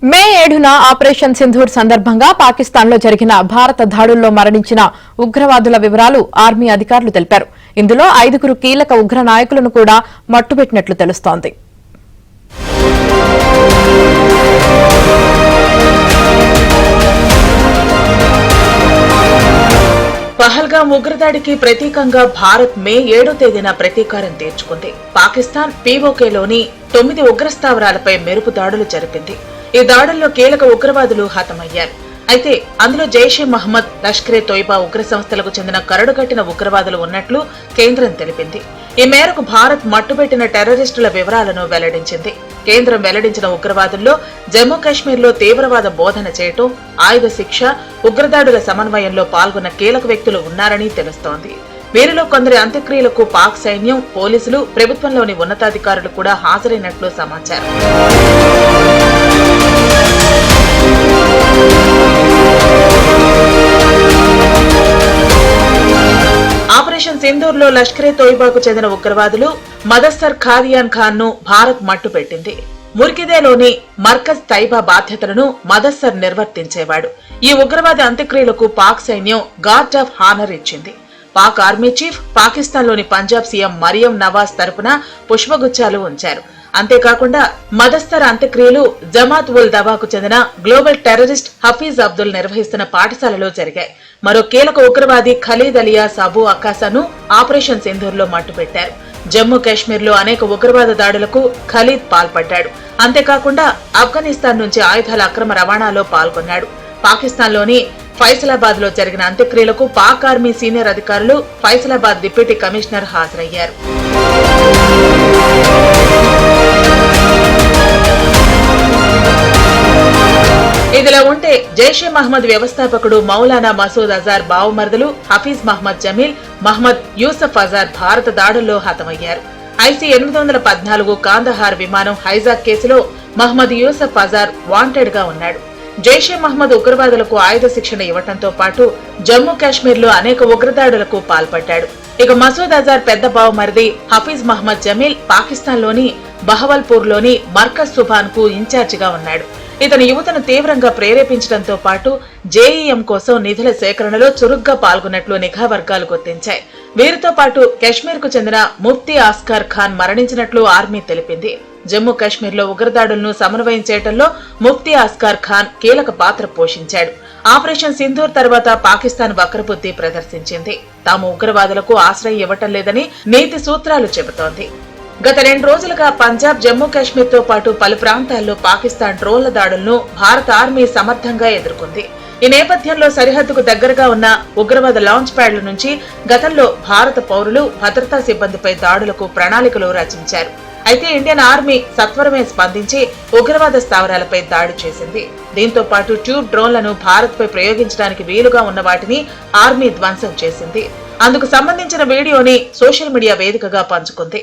మే 7న operation Sindoor సందర్భంగా పాకిస్తాన్లో జరిగిన భారత దాడుల్లో మరణించిన ఉగ్రవాదుల వివరాలు ఆర్మీ అధికారులు తెలిపారు. ఇందులో 5 కీలక ఉగ్ర నాయకులను కూడా మట్టుబెట్టినట్లు తెలుస్తోంది. పహల్గామ్ ఉగ్రదాడికి ప్రతీకంగా భారత్ మే 7వ తేదీన ప్రతీకారం తీర్చుకుంది. పాకిస్తాన్ పీఓకేలోని 9 ఉగ్రస్థావరాలపై మెరుపు దాడులు జరిపింది. ఈ దాడుల్లో కీలక ఉగ్రవాదులు హతమయ్యారు. అయితే అందులో జైషే మహ్మద్, లష్కరే తోయిబా ఉగ్ర సంస్థలకు చెందిన కరడుగట్టిన ఉగ్రవాదులు ఉన్నట్లు కేంద్రం తెలిపింది. ఈ మేరకు భారత్ మట్టుబెట్టిన టెర్రరిస్టుల వివరాలను వెల్లడించింది. కేంద్రం వెల్లడించిన ఉగ్రవాదుల్లో జమ్మూ కాశ్మీర్లో తీవ్రవాద బోధన చేయటం, ఆయుధ శిక్ష, ఉగ్రదాడుల సమన్వయంలో పాల్గొన్న కీలక వ్యక్తులు ఉన్నారని తెలుస్తోంది. వీరిలో కొందరి అంత్యక్రియలకు పాక్ సైన్యం, పోలీసులు, ప్రభుత్వంలోని ఉన్నతాధికారులు కూడా హాజరైనట్లు సమాచారం. ఆపరేషన్ సింధూర్ లో లష్కరే తోయిబాకు చెందిన ఉగ్రవాదులు మదస్సర్ ఖాదియాన్ ఖాన్ ను భారత్ మట్టుపెట్టింది. ముర్కిదేలోని మర్కజ్ తైబా బాధ్యతలను మదస్సర్ నిర్వర్తించేవాడు. ఈ ఉగ్రవాది అంత్యక్రియలకు పాక్ సైన్యం గార్డ్ ఆఫ్ హానర్ ఇచ్చింది. పాక్ ఆర్మీ చీఫ్ పాకిస్తాన్లోని పంజాబ్ సీఎం మరియం నవాజ్ తరపున పుష్పగుచ్చాలు ఉంచారు. అంతేకాకుండా మదస్తర్ అంత్యక్రియలు జమాత్ ఉల్ దవాకు చెందిన గ్లోబల్ టెర్రరిస్ట్ హఫీజ్ అబ్దుల్ నిర్వహిస్తున్న పాఠశాలలో జరిగాయి. మరో కీలక ఉగ్రవాది ఖలీద్ అలియాస్ అబూ అకాసాను ఆపరేషన్ సింధూర్ లో మట్టుపెట్టారు. జమ్మూ కాశ్మీర్ లో అనేక ఉగ్రవాద దాడులకు ఖలీద్ పాల్పడ్డాడు. అంతేకాకుండా ఆఫ్ఘనిస్తాన్ నుంచి ఆయుధాల అక్రమ రవాణాలో పాల్గొన్నాడు. పాకిస్తాన్లోని ఫైసలాబాద్ లో జరిగిన అంత్యక్రియలకు పాక్ ఆర్మీ సీనియర్ అధికారులు, ఫైసలాబాద్ డిప్యూటీ కమిషనర్ హాజరయ్యారు. ఇదిలా ఉంటే జైషే మహ్మద్ వ్యవస్థాపకుడు మౌలానా మసూద్ అజార్ బావుమర్దులు హఫీజ్ మహ్మద్ జమీల్, మహ్మద్ యూసఫ్ అజార్ భారత దాడుల్లో హతమయ్యారు. ఐసీ 814 కాందహార్ విమానం హైజాక్ కేసులో మహ్మద్ యూసఫ్ అజార్ వాంటెడ్ గా ఉన్నాడు. జైషే మహ్మద్ ఉగ్రవాదులకు ఆయుధ శిక్షణ ఇవ్వడంతో పాటు జమ్మూ కాశ్మీర్ లో అనేక ఉగ్రదాడులకు పాల్పడ్డాడు. ఇక మసూద్ అజార్ పెద్ద బావుమరిది హఫీజ్ మహ్మద్ జమీల్ పాకిస్తాన్ లోని బహవల్పూర్ లోని మర్కజ్ సుభాన్ కు ఇన్ఛార్జిగా ఉన్నాడు. ఇతను యువతను తీవ్రంగా ప్రేరేపించడంతో పాటు జేఈఎం కోసం నిధుల సేకరణలో చురుగ్గా పాల్గొన్నట్లు నిఘా వర్గాలు గుర్తించాయి. వీరితో పాటు కశ్మీర్ కు చెందిన ముఫ్తీ ఆస్కార్ ఖాన్ మరణించినట్లు ఆర్మీ తెలిపింది. జమ్మూ కాశ్మీర్ లో ఉగ్రదాడులను సమన్వయం చేయడంలో ముఫ్తీ ఆస్కార్ ఖాన్ కీలక పాత్ర పోషించాడు. ఆపరేషన్ సింధూర్ తర్వాత పాకిస్తాన్ వక్రబుద్ధి ప్రదర్శించింది. తాము ఉగ్రవాదులకు ఆశ్రయం ఇవ్వటం లేదని నీతి సూత్రాలు చెబుతోంది. గత 2 రోజులుగా పంజాబ్, జమ్మూ కాశ్మీర్ తో పాటు పలు ప్రాంతాల్లో పాకిస్తాన్ డ్రోన్ల దాడులను భారత ఆర్మీ సమర్థంగా ఎదుర్కొంది. ఈ నేపథ్యంలో సరిహద్దుకు దగ్గరగా ఉన్న ఉగ్రవాద లాంచ్ ప్యాడ్ల నుంచి గతంలో భారత పౌరులు, భద్రతా సిబ్బందిపై దాడులకు ప్రణాళికలు రచించారు. అయితే ఇండియన్ ఆర్మీ సత్వరమే స్పందించి ఉగ్రవాద స్థావరాలపై దాడి చేసింది. దీంతో పాటు ట్యూబ్ డ్రోన్లను భారత్ పై ప్రయోగించడానికి వీలుగా ఉన్న వాటిని ఆర్మీ ధ్వంసం చేసింది. అందుకు సంబంధించిన వీడియోని సోషల్ మీడియా వేదికగా పంచుకుంది.